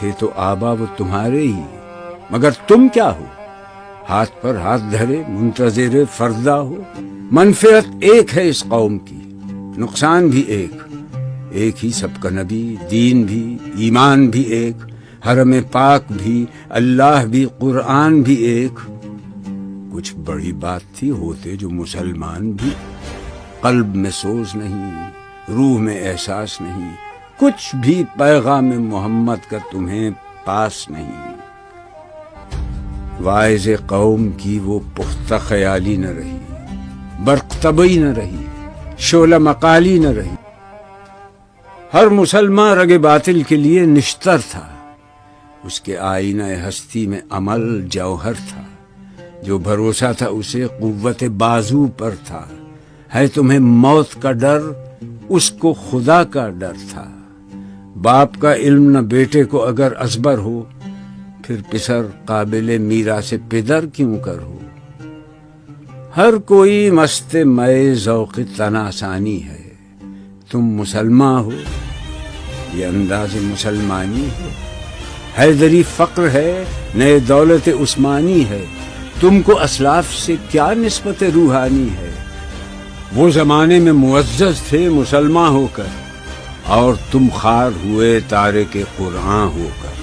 تھے تو آبا وہ تمہارے ہی، مگر تم کیا ہو؟ ہاتھ پر ہاتھ دھرے منتظر فردا ہو۔ منفعت ایک ہے اس قوم کی، نقصان بھی ایک ہی سب کا نبی، دین بھی، ایمان بھی ایک، حرم پاک بھی، اللہ بھی، قرآن بھی ایک۔ کچھ بڑی بات تھی ہوتے جو مسلمان بھی، قلب میں سوز نہیں، روح میں احساس نہیں، کچھ بھی پیغام محمد کا تمہیں پاس نہیں۔ واعظ قوم کی وہ پختہ خیالی نہ رہی، برق طبعی نہ رہی، شعلہ مقالی نہ رہی۔ ہر مسلمان رگ باطل کے لیے نشتر تھا، اس کے آئینہ ہستی میں عمل جوہر تھا، جو بھروسہ تھا اسے قوت بازو پر تھا۔ ہے تمہیں موت کا ڈر، اس کو خدا کا ڈر تھا۔ باپ کا علم نہ بیٹے کو اگر ازبر ہو، پھر پسر قابل میراث پدر کیوں کر ہو۔ ہر کوئی مست مئے ذوق تناسانی ہے، تم مسلمان ہو، یہ انداز مسلمانی ہے۔ حیدری فقر ہے، نئے دولت عثمانی ہے، تم کو اسلاف سے کیا نسبت روحانی ہے۔ وہ زمانے میں معزز تھے مسلمان ہو کر، اور تم خوار ہوئے تارک قرآن ہو کر۔